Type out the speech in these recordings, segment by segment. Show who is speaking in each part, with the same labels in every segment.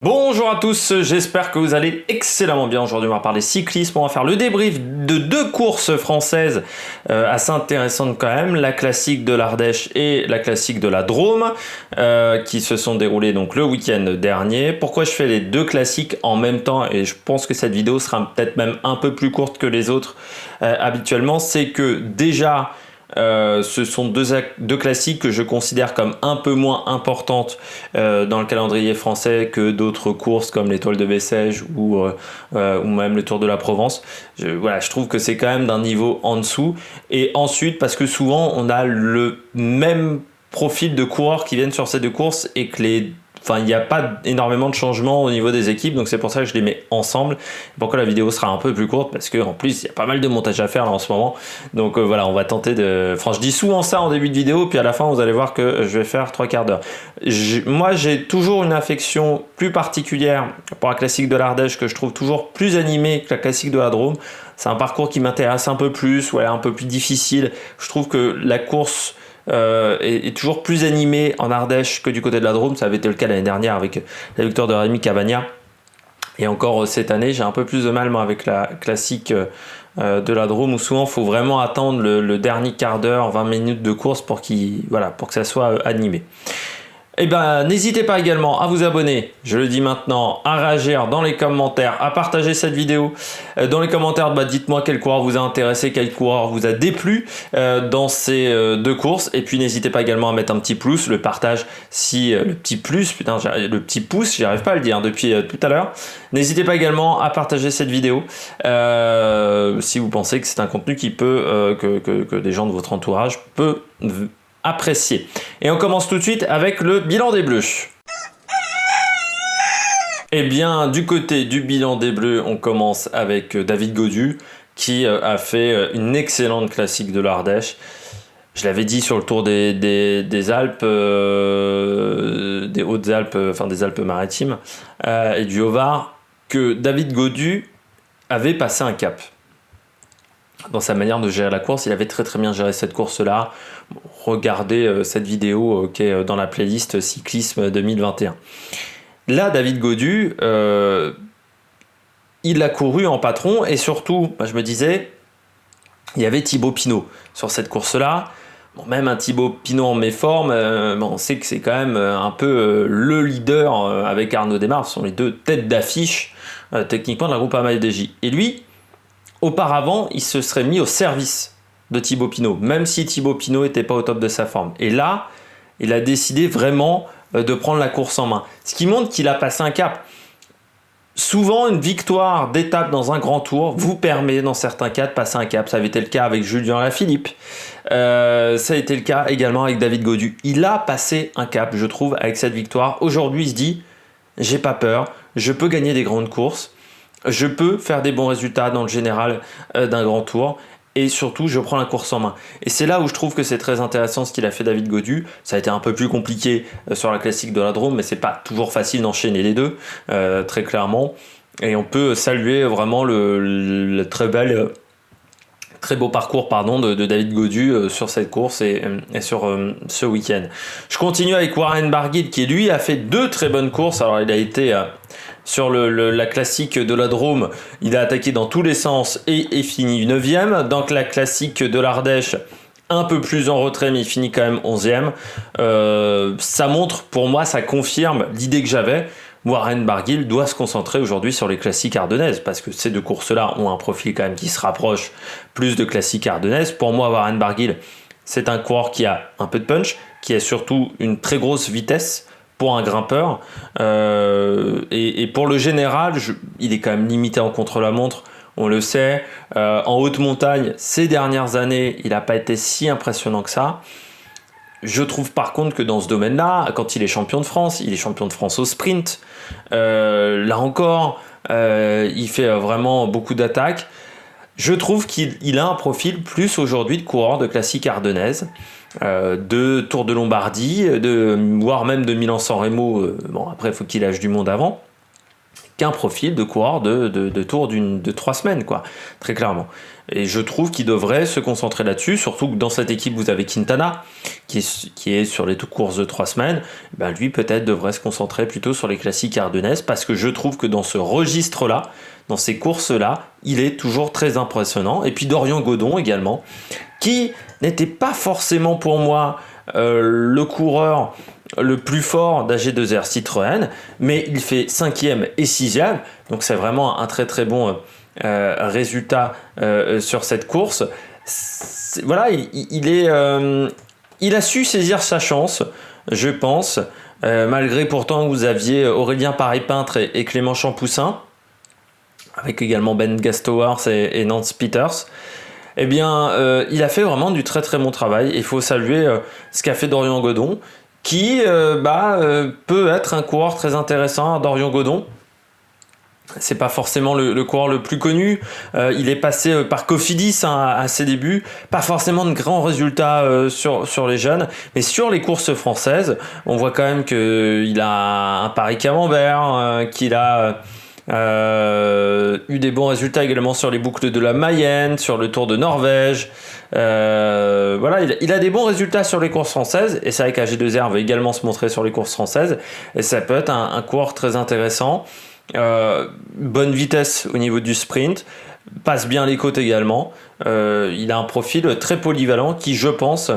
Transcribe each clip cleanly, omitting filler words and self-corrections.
Speaker 1: Bonjour à tous, j'espère que vous allez excellemment bien. Aujourd'hui on va parler cyclisme, on va faire le débrief de deux courses françaises assez intéressantes quand même, la classique de l'Ardèche et la classique de la Drôme qui se sont déroulées donc le week-end dernier. Pourquoi je fais les deux classiques en même temps, et je pense que cette vidéo sera peut-être même un peu plus courte que les autres habituellement, c'est que déjà ce sont deux classiques que je considère comme un peu moins importantes dans le calendrier français que d'autres courses comme l'Étoile de Bessèges ou même le Tour de la Provence. Je trouve que c'est quand même d'un niveau en dessous. Et ensuite, parce que souvent on a le même profil de coureurs qui viennent sur ces deux courses et que il n'y a pas énormément de changements au niveau des équipes, donc c'est pour ça que je les mets ensemble. Pourquoi la vidéo sera un peu plus courte, parce qu'en plus il y a pas mal de montage à faire là, en ce moment. Donc voilà, on va tenter de... Enfin, je dis souvent ça en début de vidéo, puis à la fin vous allez voir que je vais faire 3/4 d'heure. Moi j'ai toujours une affection plus particulière pour la classique de l'Ardèche, que je trouve toujours plus animée que la classique de la Drôme. C'est un parcours qui m'intéresse un peu plus, un peu plus difficile. Je trouve que la course est toujours plus animé en Ardèche que du côté de la Drôme. Ça avait été le cas l'année dernière avec la victoire de Rémi Cavagna. Et encore cette année, j'ai un peu plus de mal moi, avec la classique de la Drôme, où souvent il faut vraiment attendre le dernier quart d'heure, 20 minutes de course pour que ça soit animé. Eh ben, n'hésitez pas également à vous abonner, je le dis maintenant, à réagir dans les commentaires, à partager cette vidéo. Dans les commentaires, dites-moi quel coureur vous a intéressé, quel coureur vous a déplu dans ces deux courses. Et puis n'hésitez pas également à mettre un petit plus, le partage, le petit pouce, j'y arrive pas à le dire depuis tout à l'heure. N'hésitez pas également à partager cette vidéo si vous pensez que c'est un contenu qui peut, que des gens de votre entourage peuvent apprécié. Et on commence tout de suite avec le bilan des Bleus. Eh bien, du côté du bilan des Bleus, on commence avec David Gaudu qui a fait une excellente classique de l'Ardèche. Je l'avais dit sur le tour des Alpes, des Hautes-Alpes, enfin des Alpes-Maritimes et du Haut-Var, que David Gaudu avait passé un cap. Dans sa manière de gérer la course, il avait très bien géré cette course-là. Regardez cette vidéo qui est dans la playlist Cyclisme 2021. Là, David Gaudu, il a couru en patron, et surtout, je me disais, il y avait Thibaut Pinot sur cette course-là. Bon, même un Thibaut Pinot en méforme, on sait que c'est quand même un peu le leader avec Arnaud Démare. Ce sont les deux têtes d'affiche techniquement de la Groupama FDJ. Et lui, auparavant, il se serait mis au service de Thibaut Pinot, même si Thibaut Pinot n'était pas au top de sa forme. Et là, il a décidé vraiment de prendre la course en main. Ce qui montre qu'il a passé un cap. Souvent, une victoire d'étape dans un grand tour vous permet, dans certains cas, de passer un cap. Ça avait été le cas avec Julien Lafilippe. Ça a été le cas également avec David Gaudu. Il a passé un cap, je trouve, avec cette victoire. Aujourd'hui, il se dit, j'ai pas peur, je peux gagner des grandes courses. Je peux faire des bons résultats dans le général d'un grand tour, et surtout je prends la course en main. Et c'est là où je trouve que c'est très intéressant ce qu'il a fait David Gaudu. Ça a été un peu plus compliqué sur la classique de la Drôme, mais c'est pas toujours facile d'enchaîner les deux, très clairement. Et on peut saluer vraiment le très beau parcours de David Gaudu sur cette course et sur ce week-end. Je continue avec Warren Barguil qui lui a fait deux très bonnes courses. Alors il a été sur la classique de la Drôme, il a attaqué dans tous les sens et fini 9e. Donc la classique de l'Ardèche, un peu plus en retrait, mais il finit quand même 11e. Ça montre, pour moi, ça confirme l'idée que j'avais. Warren Barguil doit se concentrer aujourd'hui sur les classiques ardennaises, parce que ces deux courses-là ont un profil quand même qui se rapproche plus de classiques ardennaises. Pour moi, Warren Barguil, c'est un coureur qui a un peu de punch, qui a surtout une très grosse vitesse pour un grimpeur. Et pour le général, il est quand même limité en contre-la-montre, on le sait. En haute montagne, ces dernières années, il n'a pas été si impressionnant que ça. Je trouve par contre que dans ce domaine-là, quand il est champion de France au sprint. Là encore, il fait vraiment beaucoup d'attaques. Je trouve qu'il a un profil plus aujourd'hui de coureur de classique ardennaise, de Tour de Lombardie, voire même de Milan-San Remo. Bon, après, il faut qu'il lâche du monde avant. qu'un profil de coureur de tour de 3 semaines, quoi, très clairement. Et je trouve qu'il devrait se concentrer là-dessus, surtout que dans cette équipe, vous avez Quintana, qui est sur les courses de 3 semaines. Ben lui, peut-être, devrait se concentrer plutôt sur les classiques ardennaises, parce que je trouve que dans ce registre-là, dans ces courses-là, il est toujours très impressionnant. Et puis Dorian Godon également, qui n'était pas forcément pour moi le coureur le plus fort d'AG2R Citroën, mais il fait 5e et 6e, donc c'est vraiment un très très bon résultat sur cette course. Voilà, il a su saisir sa chance, je pense, malgré pourtant que vous aviez Aurélien Paré-Peintre et Clément Champoussin, avec également Ben Gastowers et Nance Peters. Eh bien, il a fait vraiment du très très bon travail. Il faut saluer ce qu'a fait Dorian Godon, qui peut être un coureur très intéressant. Dorian Godon, c'est pas forcément le coureur le plus connu. Il est passé par Cofidis à ses débuts. Pas forcément de grands résultats sur les jeunes, mais sur les courses françaises, on voit quand même qu'il a un Paris-Camembert, qu'il a eu des bons résultats également sur les boucles de la Mayenne, sur le Tour de Norvège. Voilà, il a des bons résultats sur les courses françaises, et c'est vrai qu'AG2R va également se montrer sur les courses françaises, et ça peut être un coureur très intéressant. Bonne vitesse au niveau du sprint, passe bien les côtes également. Il a un profil très polyvalent qui, je pense,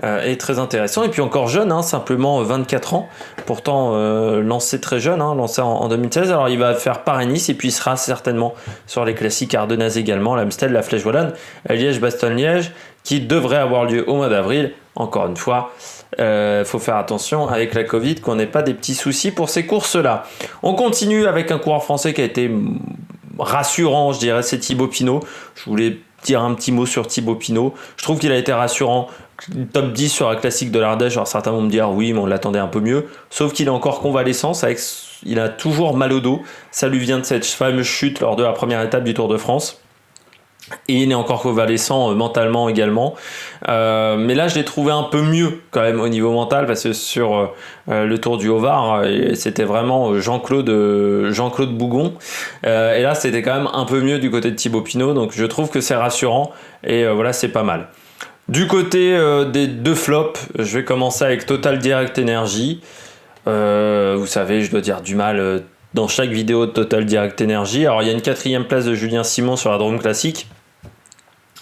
Speaker 1: est très intéressant. Et puis encore jeune, simplement 24 ans, pourtant lancé très jeune, lancé en 2016. Alors il va faire Paris-Nice, et puis il sera certainement sur les classiques ardennaises également, l'Amstel, la Flèche Wallonne, Liège-Bastogne-Liège, qui devrait avoir lieu au mois d'avril. Encore une fois, faut faire attention avec la Covid, qu'on n'ait pas des petits soucis pour ces courses-là. On continue avec un coureur français qui a été rassurant, je dirais, c'est Thibaut Pinot. Je voulais dire un petit mot sur Thibaut Pinot. Je trouve qu'il a été rassurant. Top 10 sur la classique de l'Ardèche. Alors certains vont me dire oui, mais on l'attendait un peu mieux. Sauf qu'il est encore convalescent. Il a toujours mal au dos. Ça lui vient de cette fameuse chute lors de la première étape du Tour de France. Et il est encore convalescent mentalement également. Mais là, je l'ai trouvé un peu mieux quand même au niveau mental, parce que sur le Tour du Haut-Var, c'était vraiment Jean-Claude Bougon. Et là, c'était quand même un peu mieux du côté de Thibaut Pinot. Donc je trouve que c'est rassurant. Et voilà, c'est pas mal. Du côté des deux flops, je vais commencer avec Total Direct Energy. Vous savez, je dois dire du mal dans chaque vidéo de Total Direct Energy. Alors il y a une 4e place de Julien Simon sur la Drôme Classique.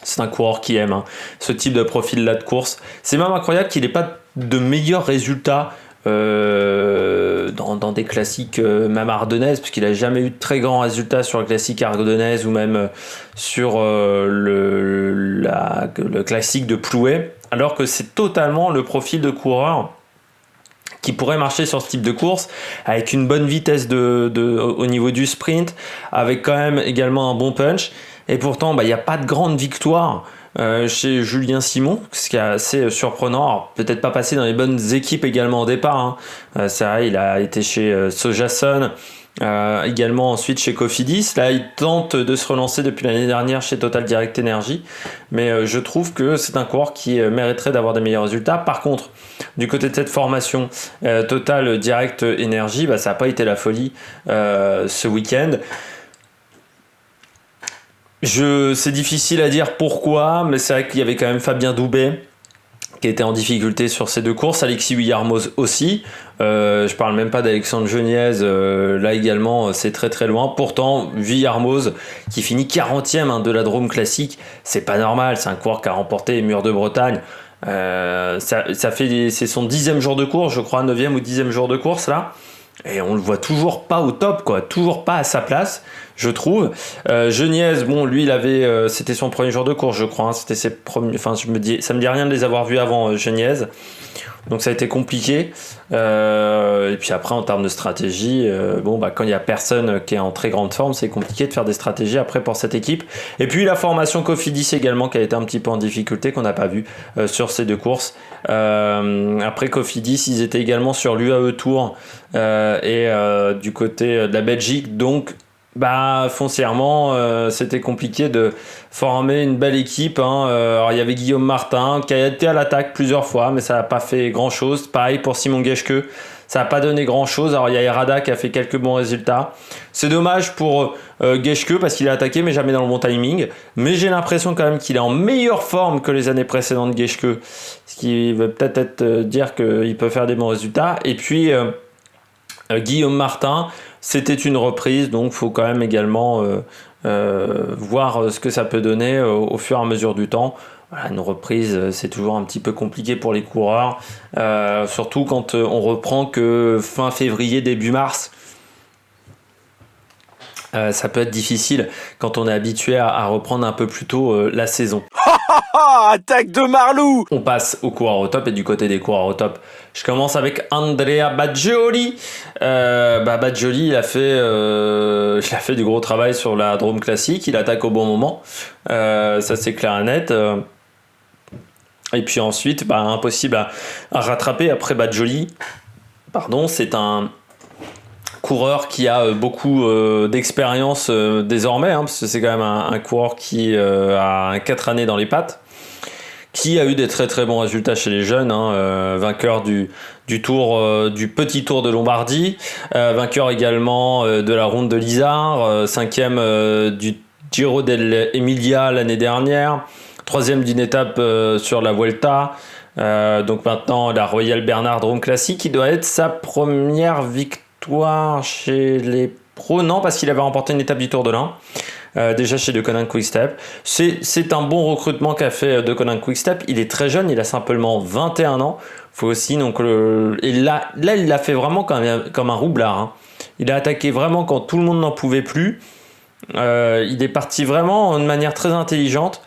Speaker 1: C'est un coureur qui aime ce type de profil-là de course. C'est même incroyable qu'il n'ait pas de meilleurs résultats dans des classiques même ardennaises, parce qu'il n'a jamais eu de très grands résultats sur le classique ardennaise, ou même sur le classique de Plouay, alors que c'est totalement le profil de coureur qui pourrait marcher sur ce type de course, avec une bonne vitesse au niveau du sprint, avec quand même également un bon punch. Et pourtant, il n'y a pas de grande victoire chez Julien Simon, ce qui est assez surprenant. Alors, peut-être pas passé dans les bonnes équipes également au départ. C'est vrai, il a été chez Sojason, également ensuite chez Cofidis. Là, il tente de se relancer depuis l'année dernière chez Total Direct Energy. Mais je trouve que c'est un coureur qui mériterait d'avoir des meilleurs résultats. Par contre, du côté de cette formation Total Direct Energy, ça n'a pas été la folie ce week-end. C'est difficile à dire pourquoi, mais c'est vrai qu'il y avait quand même Fabien Doubet qui était en difficulté sur ces deux courses, Alexis Vuillarmoz aussi. Je parle même pas d'Alexandre Geniez, là également c'est très très loin. Pourtant, Vuillarmoz qui finit 40e de la Drôme Classique, c'est pas normal, c'est un coureur qui a remporté les Murs de Bretagne. C'est son 10e jour de course, je crois, 9e ou 10e jour de course là. Et on le voit toujours pas au top, quoi, toujours pas à sa place, je trouve. Geniez, lui, c'était son premier jour de course, je crois. C'était ses premiers. Enfin, ça me dit rien de les avoir vus avant, Geniez. Donc ça a été compliqué. Et puis après, en termes de stratégie, quand il y a personne qui est en très grande forme, c'est compliqué de faire des stratégies après pour cette équipe. Et puis la formation Cofidis également, qui a été un petit peu en difficulté, qu'on n'a pas vu sur ces deux courses. Après Cofidis, ils étaient également sur l'UAE Tour et du côté de la Belgique, donc Bah, foncièrement, c'était compliqué de former une belle équipe, hein. Alors, il y avait Guillaume Martin qui a été à l'attaque plusieurs fois, mais ça n'a pas fait grand-chose. Pareil pour Simon Geschke, ça n'a pas donné grand-chose. Alors, il y a Errada qui a fait quelques bons résultats. C'est dommage pour Geschke parce qu'il a attaqué, mais jamais dans le bon timing. Mais j'ai l'impression quand même qu'il est en meilleure forme que les années précédentes, Geschke. Ce qui veut peut-être dire qu'il peut faire des bons résultats. Et puis, Guillaume Martin, c'était une reprise, donc il faut quand même également voir ce que ça peut donner au fur et à mesure du temps. Voilà, une reprise, c'est toujours un petit peu compliqué pour les coureurs, surtout quand on reprend que fin février, début mars. Ça peut être difficile quand on est habitué à reprendre un peu plus tôt la saison.
Speaker 2: Attaque de Marlou!
Speaker 1: On passe aux coureurs au top et du côté des coureurs au top, je commence avec Andrea Baggioli. Baggioli, il a fait du gros travail sur la Drôme Classique, il attaque au bon moment, ça c'est clair et net. Et puis ensuite, impossible à rattraper après Baggioli. Pardon, c'est un coureur qui a beaucoup d'expérience désormais, hein, parce que c'est quand même un coureur qui a 4 années dans les pattes, qui a eu des très très bons résultats chez les jeunes, hein, vainqueur du petit tour de Lombardie, vainqueur également de la Ronde de l'Isère, cinquième du Giro dell'Emilia l'année dernière, troisième d'une étape sur la Vuelta. Donc maintenant la Royal Bernard Drôme Classique, qui doit être sa première victoire chez les pros, non, parce qu'il avait remporté une étape du Tour de l'Ain. Déjà chez De Coninck Quick-Step. C'est un bon recrutement qu'a fait De Coninck Quick-Step. Il est très jeune, il a simplement 21 ans. Faut aussi, donc, et là, il l'a fait vraiment comme un roublard, hein. Il a attaqué vraiment quand tout le monde n'en pouvait plus. Il est parti vraiment de manière très intelligente.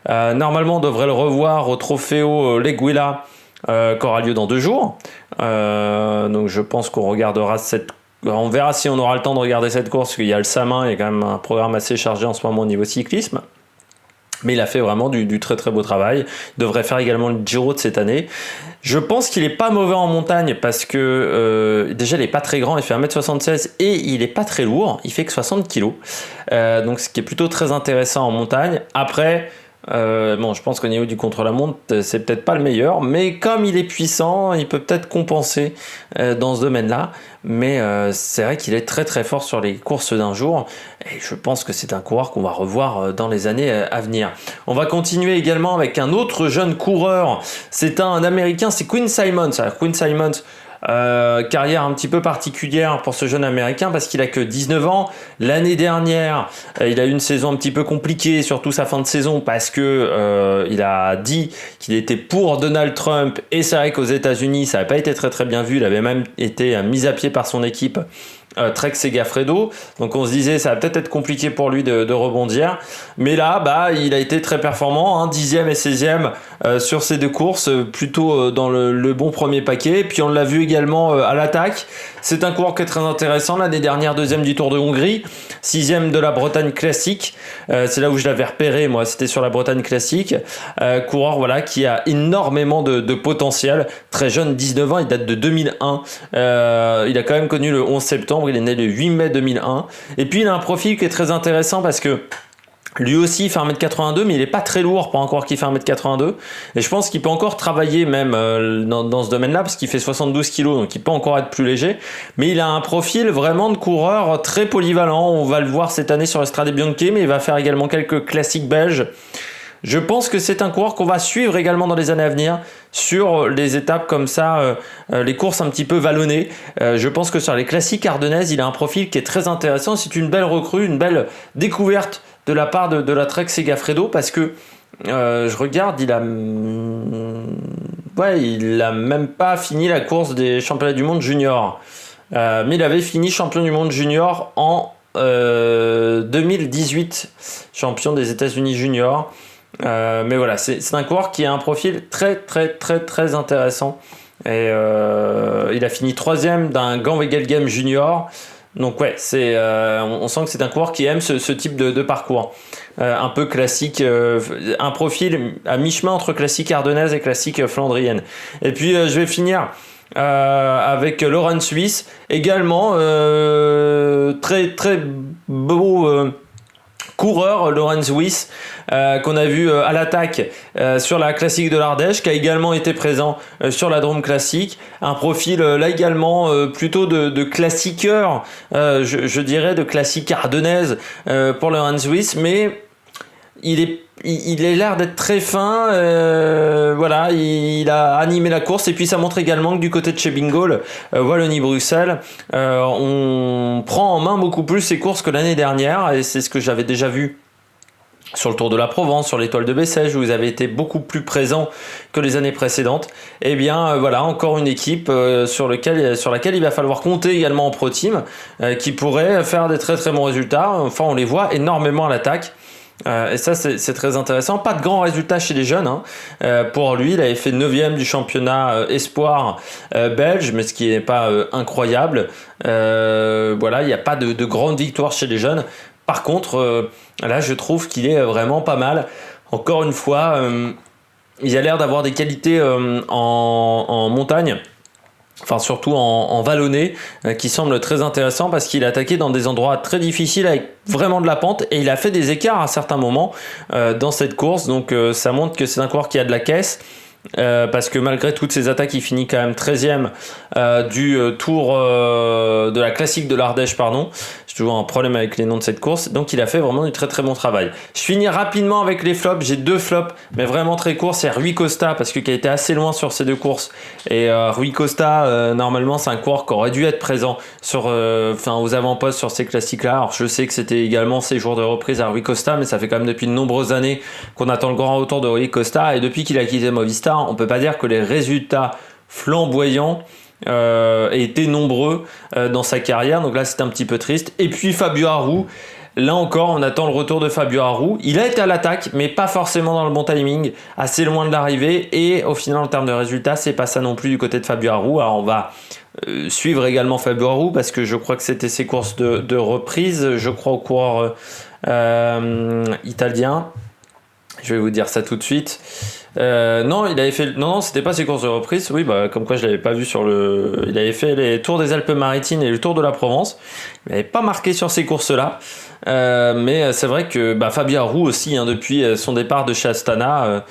Speaker 1: Normalement, on devrait le revoir au Trofeo Leguila qui aura lieu dans 2 jours. Donc je pense qu'on regardera on verra si on aura le temps de regarder cette course, parce qu'il y a le Samin, il y a quand même un programme assez chargé en ce moment au niveau cyclisme. Mais il a fait vraiment du très très beau travail. Il devrait faire également le Giro de cette année. Je pense qu'il est pas mauvais en montagne parce que déjà il est pas très grand, il fait 1m76 et il est pas très lourd, il fait que 60 kg. Donc ce qui est plutôt très intéressant en montagne. Après, je pense qu'au niveau du contre-la-montre, c'est peut-être pas le meilleur, mais comme il est puissant, il peut peut-être compenser dans ce domaine-là. Mais c'est vrai qu'il est très très fort sur les courses d'un jour, et je pense que c'est un coureur qu'on va revoir dans les années à venir. On va continuer également avec un autre jeune coureur, c'est un Américain, c'est Quinn Simmons. Alors, Quinn Simmons, carrière un petit peu particulière pour ce jeune américain parce qu'il a que 19 ans. L'année dernière, il a eu une saison un petit peu compliquée, surtout sa fin de saison, parce que il a dit qu'il était pour Donald Trump, et c'est vrai qu'aux États-Unis ça n'avait pas été très très bien vu. Il avait même été mis à pied par son équipe Trek Segafredo, donc on se disait ça va peut-être être compliqué pour lui de rebondir, mais là il a été très performant, hein, 10e et 16e sur ces 2 courses, plutôt dans le bon premier paquet. Puis on l'a vu également à l'attaque, c'est un coureur qui est très intéressant. L'année dernière 2e du Tour de Hongrie, 6e de la Bretagne Classique, c'est là où je l'avais repéré, moi c'était sur la Bretagne Classique. Coureur qui a énormément de potentiel, très jeune, 19 ans, il date de 2001, il a quand même connu le 11 septembre, il est né le 8 mai 2001, et puis il a un profil qui est très intéressant parce que lui aussi il fait 1m82, mais il est pas très lourd pour un coureur qui fait 1m82, et je pense qu'il peut encore travailler même dans ce domaine-là, parce qu'il fait 72 kg, donc il peut encore être plus léger, mais il a un profil vraiment de coureur très polyvalent. On va le voir cette année sur Strade Bianche, mais il va faire également quelques classiques belges. Je pense que c'est un coureur qu'on va suivre également dans les années à venir sur les étapes comme ça, les courses un petit peu vallonnées. Je pense que sur les classiques ardennaises, il a un profil qui est très intéressant. C'est une belle recrue, une belle découverte de la part de la Trek Segafredo, parce que je regarde, il a même pas fini la course des championnats du monde junior. Mais il avait fini champion du monde junior en 2018, champion des États-Unis junior. Mais voilà, c'est un coureur qui a un profil très très très très intéressant, et il a fini 3e d'un Gand Wevelgem junior. Donc ouais, on sent que c'est un coureur qui aime ce type de parcours un peu classique, un profil à mi-chemin entre classique ardennaise et classique flandrienne. Et puis je vais finir avec Laurent Suisse, également très très beau coureur, Laurens Wyss, qu'on a vu à l'attaque sur la classique de l'Ardèche, qui a également été présent sur la Drôme classique. Un profil là également plutôt de classiqueur, je dirais de classique ardennaise pour Laurens Wyss, mais il a l'air d'être très fin, voilà, il a animé la course et puis ça montre également que du côté de chez Bingoal, Wallonie-Bruxelles, on prend en main beaucoup plus ces courses que l'année dernière et c'est ce que j'avais déjà vu sur le Tour de la Provence, sur l'Étoile de Bessèges, où vous avez été beaucoup plus présent que les années précédentes. Et bien voilà, encore une équipe sur laquelle il va falloir compter également en Pro Team, qui pourrait faire des très très bons résultats. Enfin, on les voit énormément à l'attaque. Et ça c'est très intéressant, pas de grands résultats chez les jeunes pour lui, il avait fait 9e du championnat espoir belge, mais ce qui n'est pas incroyable. Voilà, il n'y a pas de grandes victoires chez les jeunes. Par contre là je trouve qu'il est vraiment pas mal. Encore une fois, il a l'air d'avoir des qualités en montagne, enfin surtout en vallonné, qui semble très intéressant parce qu'il a attaqué dans des endroits très difficiles avec vraiment de la pente et il a fait des écarts à certains moments dans cette course, donc ça montre que c'est un coureur qui a de la caisse. Parce que malgré toutes ces attaques, il finit quand même 13e du tour de la classique de l'Ardèche, pardon. J'ai toujours un problème avec les noms de cette course. Donc il a fait vraiment du très très bon travail. Je finis rapidement avec les flops. J'ai 2 flops, mais vraiment très courts. C'est Rui Costa, parce qu'il a été assez loin sur ces 2 courses. Et Rui Costa, normalement, c'est un coureur qui aurait dû être présent aux avant-postes sur ces classiques-là. Alors je sais que c'était également ses jours de reprise à Rui Costa, mais ça fait quand même depuis de nombreuses années qu'on attend le grand retour de Rui Costa. Et depuis qu'il a quitté Movistar, on peut pas dire que les résultats flamboyants étaient nombreux dans sa carrière, donc là c'est un petit peu triste. Et puis Fabio Aru, là encore on attend le retour de Fabio Aru. Il a été à l'attaque mais pas forcément dans le bon timing, assez loin de l'arrivée, et au final en termes de résultats c'est pas ça non plus du côté de Fabio Aru. Alors on va suivre également Fabio Aru parce que je crois que c'était ses courses de reprise, je crois, au coureur italien. Je vais vous dire ça tout de suite. Non, il avait fait. Non, c'était pas ses courses de reprise. Oui, bah, comme quoi je l'avais pas vu sur le. Il avait fait les Tours des Alpes-Maritimes et le Tour de la Provence. Il n'avait pas marqué sur ces courses-là. Mais c'est vrai que Fabio Aru aussi, depuis son départ de chez Astana,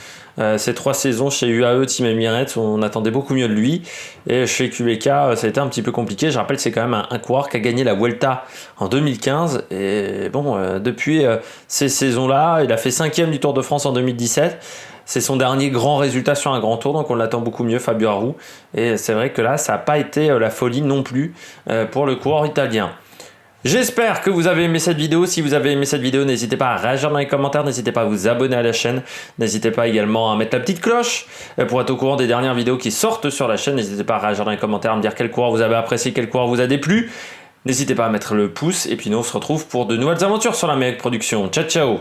Speaker 1: ces 3 saisons chez UAE Team Emirates, on attendait beaucoup mieux de lui. Et chez QBK, ça a été un petit peu compliqué. Je rappelle que c'est quand même un coureur qui a gagné la Vuelta en 2015. Et bon, depuis ces saisons-là, il a fait 5e du Tour de France en 2017. C'est son dernier grand résultat sur un grand tour, donc on l'attend beaucoup mieux, Fabio Aru. Et c'est vrai que là, ça n'a pas été la folie non plus pour le coureur italien. J'espère que vous avez aimé cette vidéo. Si vous avez aimé cette vidéo, n'hésitez pas à réagir dans les commentaires, n'hésitez pas à vous abonner à la chaîne, n'hésitez pas également à mettre la petite cloche pour être au courant des dernières vidéos qui sortent sur la chaîne. N'hésitez pas à réagir dans les commentaires, à me dire quel coureur vous avez apprécié, quel coureur vous a déplu. N'hésitez pas à mettre le pouce, et puis nous on se retrouve pour de nouvelles aventures sur la Méric Production. Ciao ciao.